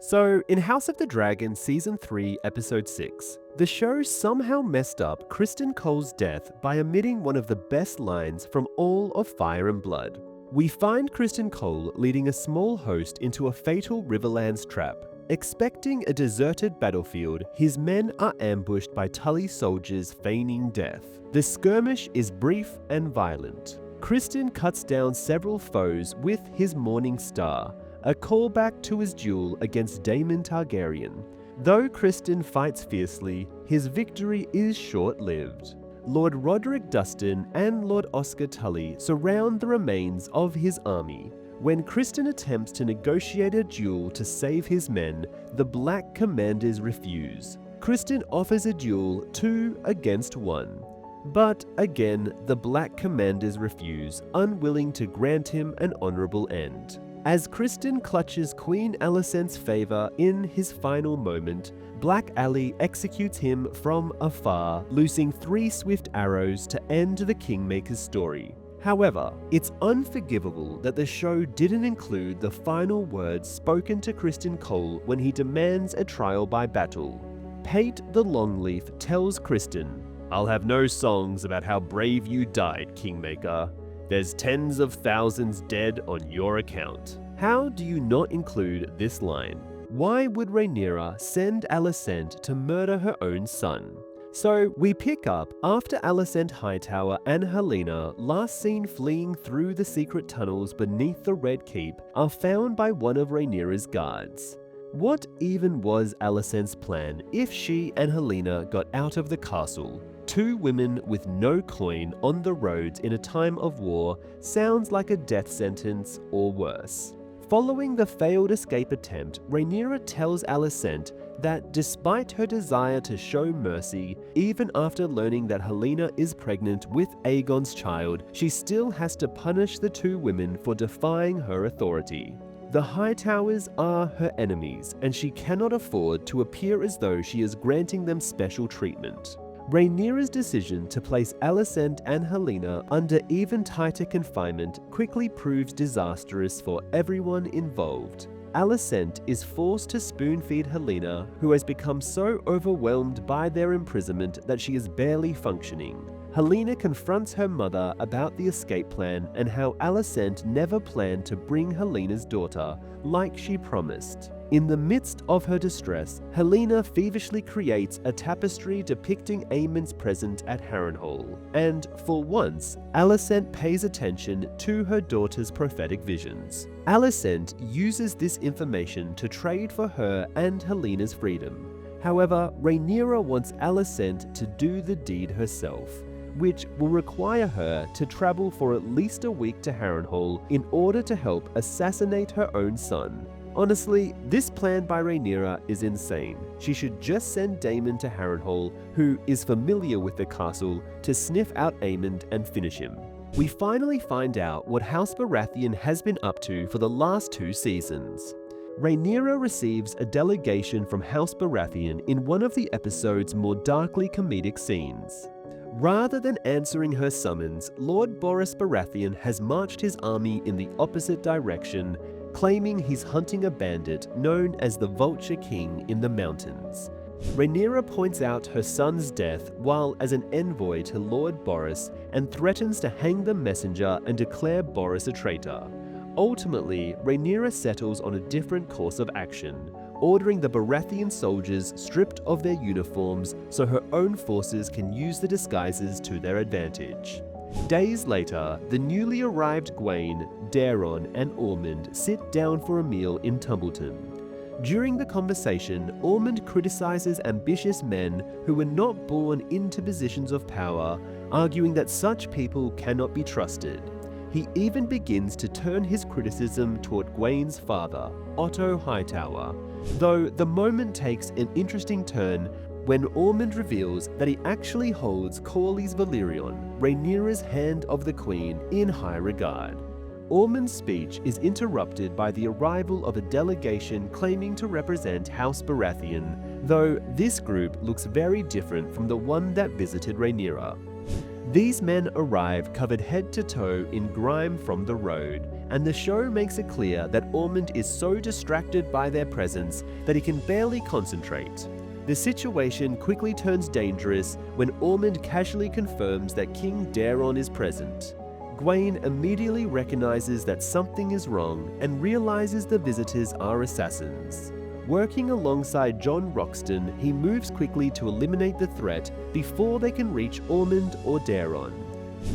So, in House of the Dragon Season 3, Episode 6, the show somehow messed up Criston Cole's death by omitting one of the best lines from all of Fire and Blood. We find Criston Cole leading a small host into a fatal Riverlands trap. Expecting a deserted battlefield, his men are ambushed by Tully soldiers feigning death. The skirmish is brief and violent. Criston cuts down several foes with his Morning Star, a callback to his duel against Daemon Targaryen. Though Criston fights fiercely, his victory is short-lived. Lord Roderick Dustin and Lord Oscar Tully surround the remains of his army. When Criston attempts to negotiate a duel to save his men, the Black commanders refuse. Criston offers a duel 2 against 1. But again, the Black commanders refuse, unwilling to grant him an honorable end. As Criston clutches Queen Alicent's favor in his final moment, Black Aly executes him from afar, loosing 3 swift arrows to end the Kingmaker's story. However, it's unforgivable that the show didn't include the final words spoken to Criston Cole when he demands a trial by battle. Pate the Longleaf tells Criston, "I'll have no songs about how brave you died, Kingmaker. There's tens of thousands dead on your account." How do you not include this line? Why would Rhaenyra send Alicent to murder her own son? So we pick up after Alicent Hightower and Helaena, last seen fleeing through the secret tunnels beneath the Red Keep, are found by one of Rhaenyra's guards. What even was Alicent's plan if she and Helaena got out of the castle? 2 women with no coin on the roads in a time of war sounds like a death sentence or worse. Following the failed escape attempt, Rhaenyra tells Alicent that despite her desire to show mercy, even after learning that Helaena is pregnant with Aegon's child, she still has to punish the 2 women for defying her authority. The Hightowers are her enemies, and she cannot afford to appear as though she is granting them special treatment. Rhaenyra's decision to place Alicent and Helaena under even tighter confinement quickly proves disastrous for everyone involved. Alicent is forced to spoon-feed Helaena, who has become so overwhelmed by their imprisonment that she is barely functioning. Helaena confronts her mother about the escape plan and how Alicent never planned to bring Helena's daughter, like she promised. In the midst of her distress, Helaena feverishly creates a tapestry depicting Aemond's present at Harrenhal, and for once, Alicent pays attention to her daughter's prophetic visions. Alicent uses this information to trade for her and Helena's freedom. However, Rhaenyra wants Alicent to do the deed herself, which will require her to travel for at least a week to Harrenhal in order to help assassinate her own son. Honestly, this plan by Rhaenyra is insane. She should just send Daemon to Harrenhal, who is familiar with the castle, to sniff out Aemond and finish him. We finally find out what House Baratheon has been up to for the last 2 seasons. Rhaenyra receives a delegation from House Baratheon in one of the episode's more darkly comedic scenes. Rather than answering her summons, Lord Boris Baratheon has marched his army in the opposite direction, claiming he's hunting a bandit known as the Vulture King in the mountains. Rhaenyra points out her son's death while as an envoy to Lord Boris and threatens to hang the messenger and declare Boris a traitor. Ultimately, Rhaenyra settles on a different course of action, ordering the Baratheon soldiers stripped of their uniforms so her own forces can use the disguises to their advantage. Days later, the newly arrived Gwaine, Daeron, and Ormond sit down for a meal in Tumbleton. During the conversation, Ormond criticizes ambitious men who were not born into positions of power, arguing that such people cannot be trusted. He even begins to turn his criticism toward Gwaine's father, Otto Hightower, though the moment takes an interesting turn when Ormond reveals that he actually holds Corlys Valyrion, Rhaenyra's Hand of the Queen, in high regard. Ormond's speech is interrupted by the arrival of a delegation claiming to represent House Baratheon, though this group looks very different from the one that visited Rhaenyra. These men arrive covered head to toe in grime from the road, and the show makes it clear that Aemond is so distracted by their presence that he can barely concentrate. The situation quickly turns dangerous when Aemond casually confirms that King Daeron is present. Gwaine immediately recognizes that something is wrong and realizes the visitors are assassins. Working alongside Jon Roxton, he moves quickly to eliminate the threat before they can reach Aemond or Daeron.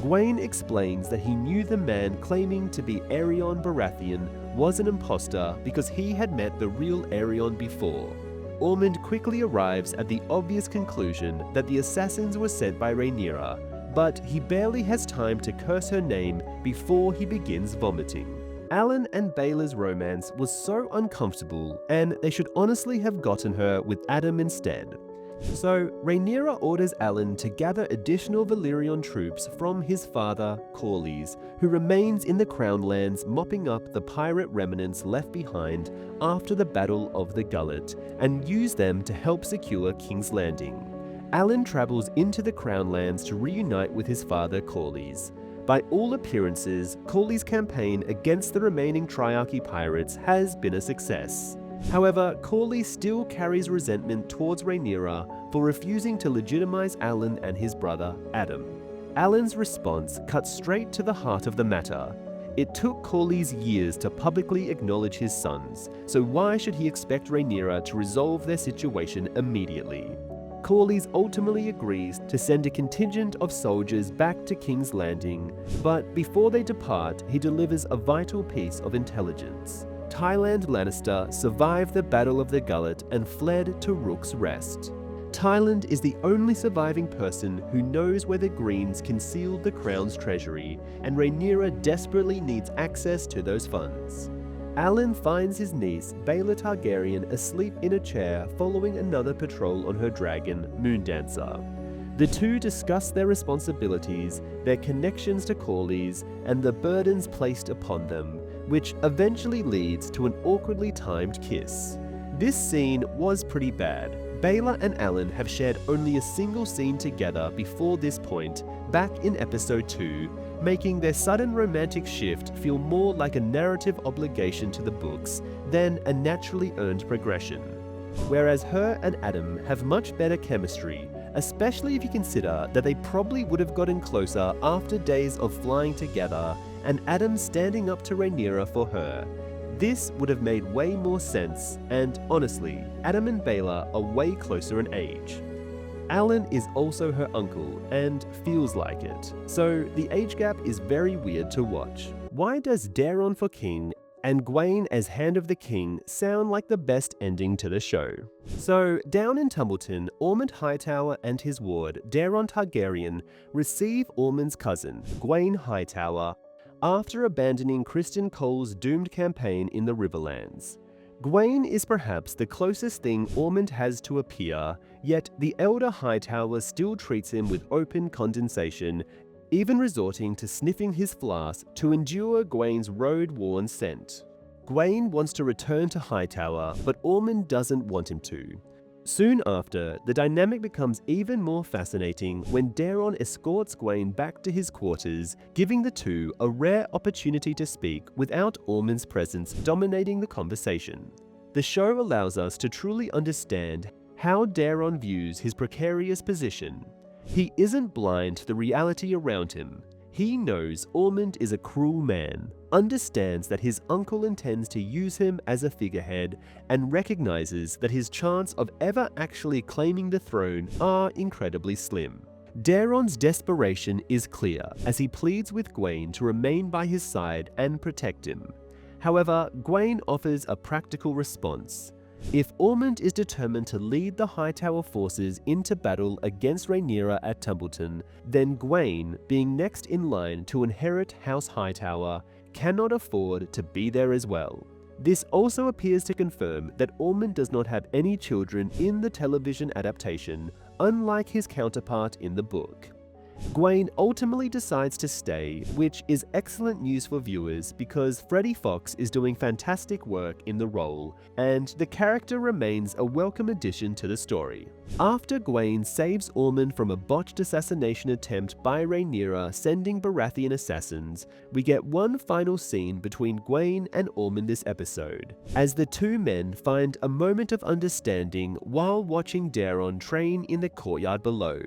Gwaine explains that he knew the man claiming to be Aerion Baratheon was an imposter because he had met the real Aerion before. Aemond quickly arrives at the obvious conclusion that the assassins were sent by Rhaenyra, but he barely has time to curse her name before he begins vomiting. Alan and Baela's romance was so uncomfortable, and they should honestly have gotten her with Adam instead. So, Rhaenyra orders Alan to gather additional Valyrian troops from his father, Corlys, who remains in the Crownlands mopping up the pirate remnants left behind after the Battle of the Gullet, and use them to help secure King's Landing. Alan travels into the Crownlands to reunite with his father, Corlys. By all appearances, Corlys' campaign against the remaining Triarchy pirates has been a success. However, Corlys still carries resentment towards Rhaenyra for refusing to legitimize Alan and his brother, Adam. Alan's response cuts straight to the heart of the matter. It took Corlys years to publicly acknowledge his sons, so why should he expect Rhaenyra to resolve their situation immediately? Corlys ultimately agrees to send a contingent of soldiers back to King's Landing, but before they depart, he delivers a vital piece of intelligence. Tyland Lannister survived the Battle of the Gullet and fled to Rook's Rest. Tyland is the only surviving person who knows where the Greens concealed the Crown's treasury, and Rhaenyra desperately needs access to those funds. Alan finds his niece, Baela Targaryen, asleep in a chair following another patrol on her dragon, Moondancer. The two discuss their responsibilities, their connections to Corlys, and the burdens placed upon them, which eventually leads to an awkwardly timed kiss. This scene was pretty bad. Baela and Alan have shared only a single scene together before this point, back in episode 2, making their sudden romantic shift feel more like a narrative obligation to the books than a naturally earned progression. Whereas her and Adam have much better chemistry, especially if you consider that they probably would have gotten closer after days of flying together and Adam standing up to Rhaenyra for her. This would have made way more sense, and honestly, Adam and Baela are way closer in age. Alan is also her uncle, and feels like it, so the age gap is very weird to watch. Why does Daeron for King and Gwaine as Hand of the King sound like the best ending to the show? So, down in Tumbleton, Aemond Hightower and his ward, Daeron Targaryen, receive Aemond's cousin, Gwaine Hightower, after abandoning Criston Cole's doomed campaign in the Riverlands. Gwaine is perhaps the closest thing Aemond has to a peer, yet the elder Hightower still treats him with open condescension, even resorting to sniffing his flask to endure Gwaine's road-worn scent. Gwaine wants to return to Hightower, but Aemond doesn't want him to. Soon after, the dynamic becomes even more fascinating when Daeron escorts Gwaine back to his quarters, giving the two a rare opportunity to speak without Aemond's presence dominating the conversation. The show allows us to truly understand how Daeron views his precarious position. He isn't blind to the reality around him. He knows Aemond is a cruel man, understands that his uncle intends to use him as a figurehead, and recognizes that his chance of ever actually claiming the throne are incredibly slim. Daeron's desperation is clear as he pleads with Gwaine to remain by his side and protect him. However, Gwaine offers a practical response. If Aemond is determined to lead the Hightower forces into battle against Rhaenyra at Tumbleton, then Gwaine, being next in line to inherit House Hightower, cannot afford to be there as well. This also appears to confirm that Aemond does not have any children in the television adaptation, unlike his counterpart in the book. Gwaine ultimately decides to stay, which is excellent news for viewers because Freddie Fox is doing fantastic work in the role, and the character remains a welcome addition to the story. After Gwaine saves Ormond from a botched assassination attempt by Rhaenyra sending Baratheon assassins, we get one final scene between Gwaine and Ormond this episode, as the two men find a moment of understanding while watching Daeron train in the courtyard below.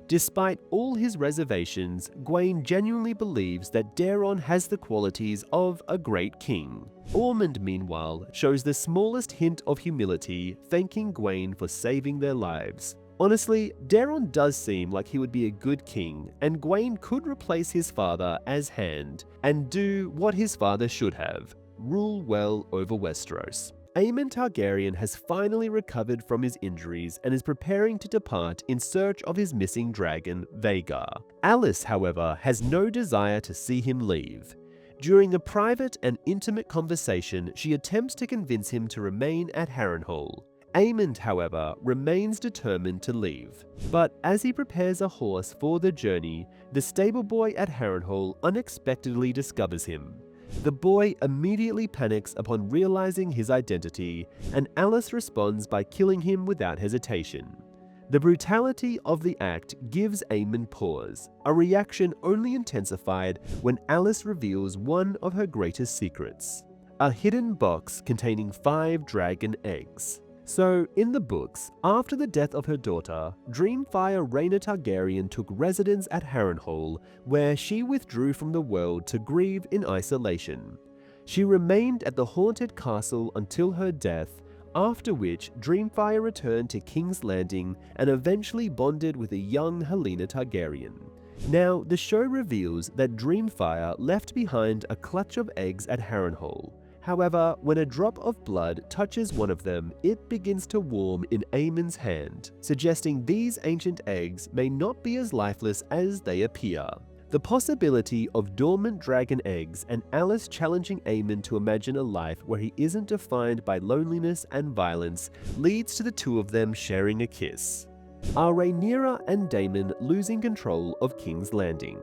Despite all his reservations, Gwaine genuinely believes that Daeron has the qualities of a great king. Ormond, meanwhile, shows the smallest hint of humility, thanking Gwaine for saving their lives. Honestly, Daeron does seem like he would be a good king, and Gwaine could replace his father as Hand, and do what his father should have: rule well over Westeros. Aemon Targaryen has finally recovered from his injuries and is preparing to depart in search of his missing dragon, Vhagar. Alys, however, has no desire to see him leave. During a private and intimate conversation, she attempts to convince him to remain at Harrenhal. Aemond, however, remains determined to leave. But as he prepares a horse for the journey, the stable boy at Harrenhal unexpectedly discovers him. The boy immediately panics upon realizing his identity, and Alys responds by killing him without hesitation. The brutality of the act gives Aemon pause, a reaction only intensified when Alys reveals one of her greatest secrets: a hidden box containing 5 dragon eggs. So, in the books, after the death of her daughter, Dreamfire Rhaena Targaryen took residence at Harrenhal, where she withdrew from the world to grieve in isolation. She remained at the haunted castle until her death, after which Dreamfire returned to King's Landing and eventually bonded with a young Helaena Targaryen. Now, the show reveals that Dreamfire left behind a clutch of eggs at Harrenhal. However, when a drop of blood touches one of them, it begins to warm in Aemon's hand, suggesting these ancient eggs may not be as lifeless as they appear. The possibility of dormant dragon eggs and Alys challenging Aemon to imagine a life where he isn't defined by loneliness and violence leads to the two of them sharing a kiss. Are Rhaenyra and Daemon losing control of King's Landing?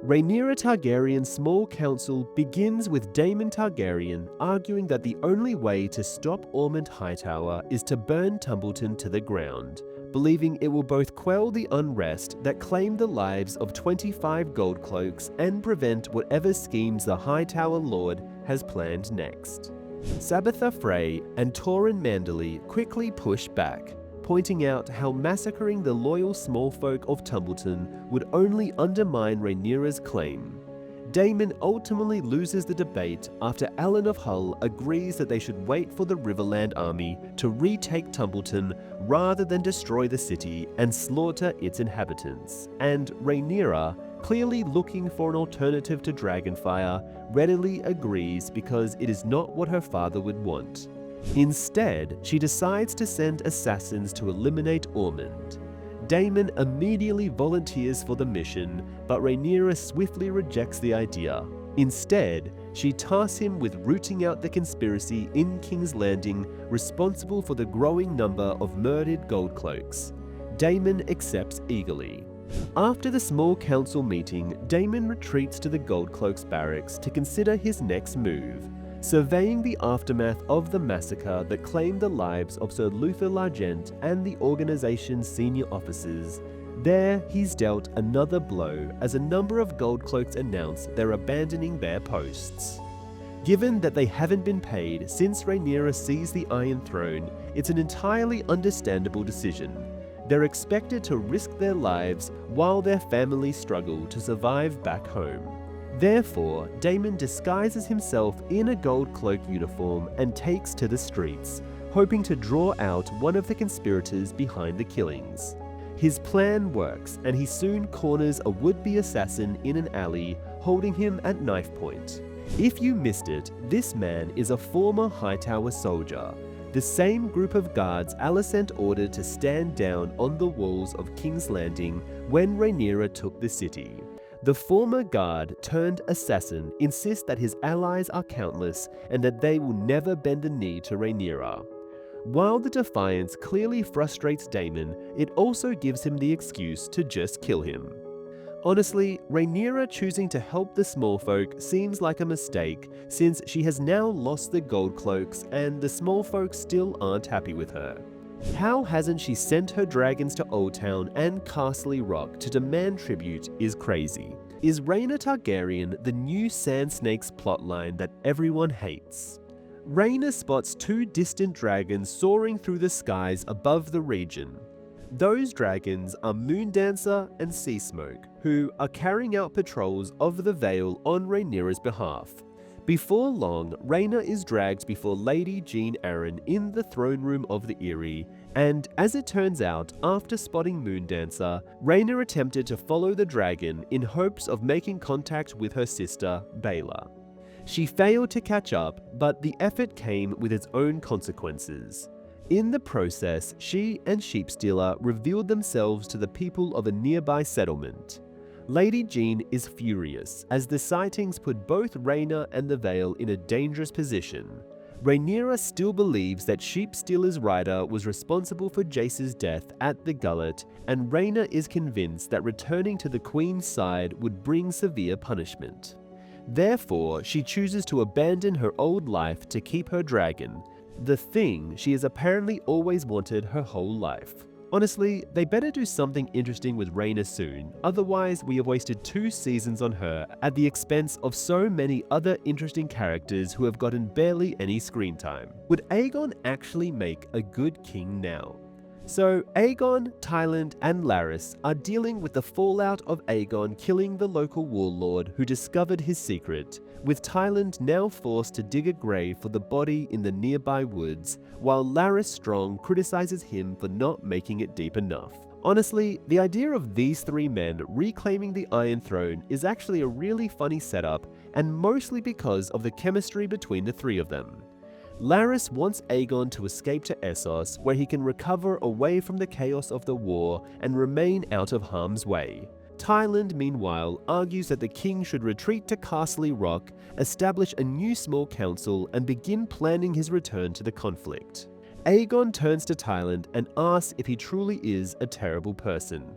Rhaenyra Targaryen's small council begins with Daemon Targaryen arguing that the only way to stop Ormond Hightower is to burn Tumbleton to the ground, believing it will both quell the unrest that claimed the lives of 25 Goldcloaks and prevent whatever schemes the Hightower Lord has planned next. Sabitha Frey and Torrhen Manderly quickly push back, pointing out how massacring the loyal small folk of Tumbleton would only undermine Rhaenyra's claim. Daemon ultimately loses the debate after Alan of Hull agrees that they should wait for the Riverland army to retake Tumbleton rather than destroy the city and slaughter its inhabitants, and Rhaenyra, clearly looking for an alternative to Dragonfire, readily agrees because it is not what her father would want. Instead, she decides to send assassins to eliminate Ormond. Daemon immediately volunteers for the mission, but Rhaenyra swiftly rejects the idea. Instead, she tasks him with rooting out the conspiracy in King's Landing responsible for the growing number of murdered Goldcloaks. Daemon accepts eagerly. After the small council meeting, Daemon retreats to the Goldcloaks barracks to consider his next move. Surveying the aftermath of the massacre that claimed the lives of Sir Luther Largent and the organization's senior officers, there he's dealt another blow as a number of Goldcloaks announce they're abandoning their posts. Given that they haven't been paid since Rhaenyra seized the Iron Throne, it's an entirely understandable decision. They're expected to risk their lives while their families struggle to survive back home. Therefore, Daemon disguises himself in a Goldcloak uniform and takes to the streets, hoping to draw out one of the conspirators behind the killings. His plan works, and he soon corners a would-be assassin in an alley, holding him at knife point. If you missed it, this man is a former Hightower soldier, the same group of guards Alicent ordered to stand down on the walls of King's Landing when Rhaenyra took the city. The former guard turned assassin insists that his allies are countless and that they will never bend the knee to Rhaenyra. While the defiance clearly frustrates Daemon, it also gives him the excuse to just kill him. Honestly, Rhaenyra choosing to help the small folk seems like a mistake, since she has now lost the gold cloaks and the small folk still aren't happy with her. How hasn't she sent her dragons to Oldtown and Castle Rock to demand tribute is crazy. Is Rhaena Targaryen the new Sand Snakes plotline that everyone hates? Rhaena spots two distant dragons soaring through the skies above the region. Those dragons are Moondancer and Sea Smoke, who are carrying out patrols of the Vale on Rhaenyra's behalf. Before long, Rhaena is dragged before Lady Jean Arryn in the throne room of the Eyrie, and as it turns out, after spotting Moondancer, Rhaena attempted to follow the dragon in hopes of making contact with her sister, Baela. She failed to catch up, but the effort came with its own consequences. In the process, she and Sheepstealer revealed themselves to the people of a nearby settlement. Lady Jean is furious, as the sightings put both Rhaena and the Vale in a dangerous position. Rhaenyra still believes that Sheepstealer's rider was responsible for Jace's death at the Gullet, and Rhaena is convinced that returning to the Queen's side would bring severe punishment. Therefore, she chooses to abandon her old life to keep her dragon, the thing she has apparently always wanted her whole life. Honestly, they better do something interesting with Rhaena soon, otherwise we have wasted 2 seasons on her at the expense of so many other interesting characters who have gotten barely any screen time. Would Aegon actually make a good king now? So Aegon, Tyland, and Larys are dealing with the fallout of Aegon killing the local warlord who discovered his secret, with Tyland now forced to dig a grave for the body in the nearby woods, while Larys Strong criticizes him for not making it deep enough. Honestly, the idea of these 3 men reclaiming the Iron Throne is actually a really funny setup, and mostly because of the chemistry between the 3 of them. Larys wants Aegon to escape to Essos, where he can recover away from the chaos of the war and remain out of harm's way. Tyland, meanwhile, argues that the king should retreat to Castle Rock, establish a new small council, and begin planning his return to the conflict. Aegon turns to Tyland and asks if he truly is a terrible person.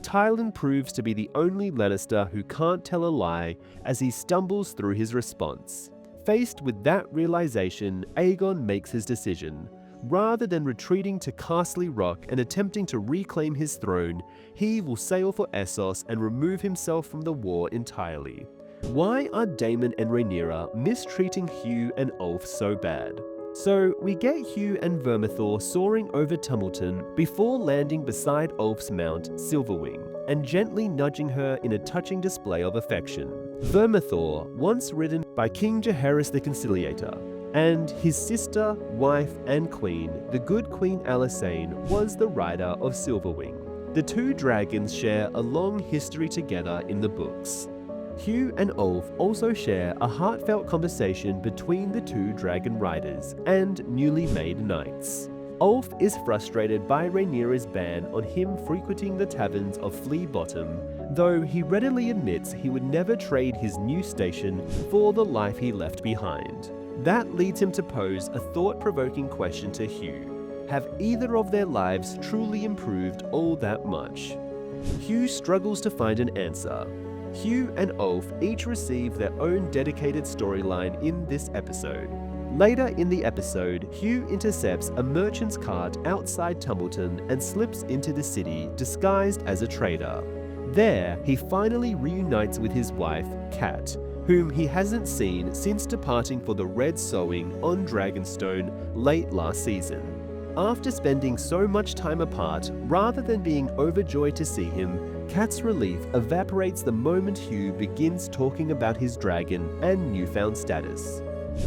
Tyland proves to be the only Lannister who can't tell a lie as he stumbles through his response. Faced with that realization, Aegon makes his decision. Rather than retreating to Castle Rock and attempting to reclaim his throne, he will sail for Essos and remove himself from the war entirely. Why are Daemon and Rhaenyra mistreating Hugh and Ulf so bad? So we get Hugh and Vermithor soaring over Tumbleton before landing beside Ulf's mount, Silverwing, and gently nudging her in a touching display of affection. Vermithor, once ridden by King Jaehaerys the Conciliator, and his sister, wife, and queen, the good Queen Alysanne, was the rider of Silverwing. The 2 dragons share a long history together in the books. Hugh and Ulf also share a heartfelt conversation between the 2 dragon riders and newly made knights. Ulf is frustrated by Rhaenyra's ban on him frequenting the taverns of Flea Bottom, though he readily admits he would never trade his new station for the life he left behind. That leads him to pose a thought-provoking question to Hugh. Have either of their lives truly improved all that much? Hugh struggles to find an answer. Hugh and Ulf each receive their own dedicated storyline in this episode. Later in the episode, Hugh intercepts a merchant's cart outside Tumbleton and slips into the city disguised as a trader. There, he finally reunites with his wife, Cat, whom he hasn't seen since departing for the Red Sowing on Dragonstone late last season. After spending so much time apart, rather than being overjoyed to see him, Cat's relief evaporates the moment Hugh begins talking about his dragon and newfound status.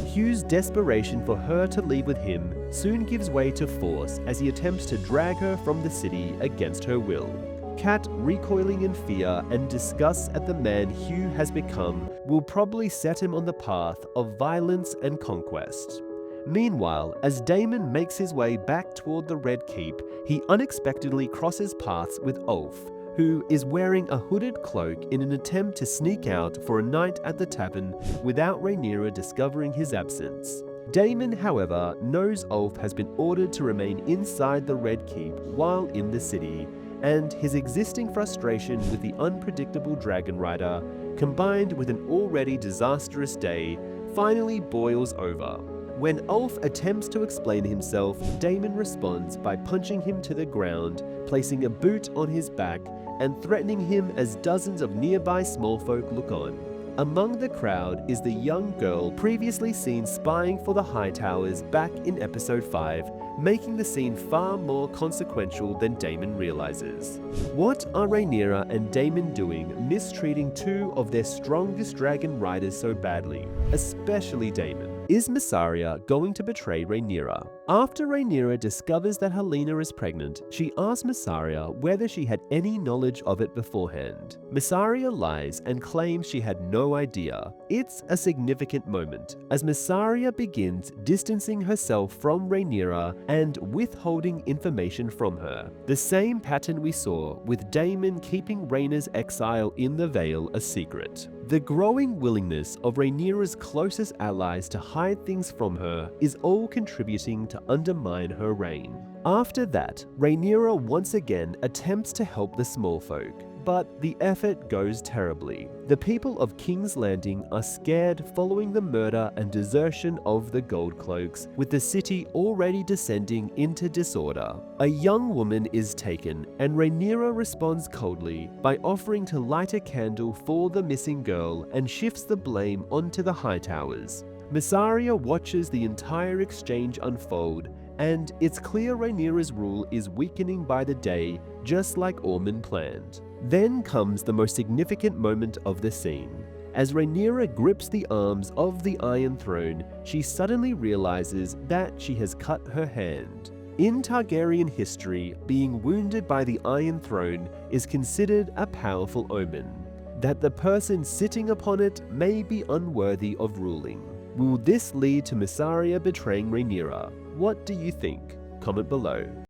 Hugh's desperation for her to leave with him soon gives way to force as he attempts to drag her from the city against her will. Cat, recoiling in fear and disgust at the man Hugh has become, will probably set him on the path of violence and conquest. Meanwhile, as Daemon makes his way back toward the Red Keep, he unexpectedly crosses paths with Ulf, who is wearing a hooded cloak in an attempt to sneak out for a night at the tavern without Rhaenyra discovering his absence. Daemon, however, knows Ulf has been ordered to remain inside the Red Keep while in the city, and his existing frustration with the unpredictable dragon rider, combined with an already disastrous day, finally boils over. When Ulf attempts to explain himself, Daemon responds by punching him to the ground, placing a boot on his back, and threatening him as dozens of nearby smallfolk look on. Among the crowd is the young girl previously seen spying for the Hightowers back in episode 5, making the scene far more consequential than Daemon realizes. What are Rhaenyra and Daemon doing mistreating two of their strongest dragon riders so badly, especially Daemon? Is Mysaria going to betray Rhaenyra? After Rhaenyra discovers that Helaena is pregnant, she asks Mysaria whether she had any knowledge of it beforehand. Mysaria lies and claims she had no idea. It's a significant moment, as Mysaria begins distancing herself from Rhaenyra and withholding information from her. The same pattern we saw with Daemon keeping Rhaenyra's exile in the Vale a secret. The growing willingness of Rhaenyra's closest allies to hide things from her is all contributing to undermine her reign. After that, Rhaenyra once again attempts to help the smallfolk, but the effort goes terribly. The people of King's Landing are scared following the murder and desertion of the Goldcloaks, with the city already descending into disorder. A young woman is taken, and Rhaenyra responds coldly by offering to light a candle for the missing girl and shifts the blame onto the Hightowers. Mysaria watches the entire exchange unfold, and it's clear Rhaenyra's rule is weakening by the day, just like Ormond planned. Then comes the most significant moment of the scene. As Rhaenyra grips the arms of the Iron Throne, she suddenly realizes that she has cut her hand. In Targaryen history, being wounded by the Iron Throne is considered a powerful omen, that the person sitting upon it may be unworthy of ruling. Will this lead to Mysaria betraying Rhaenyra? What do you think? Comment below.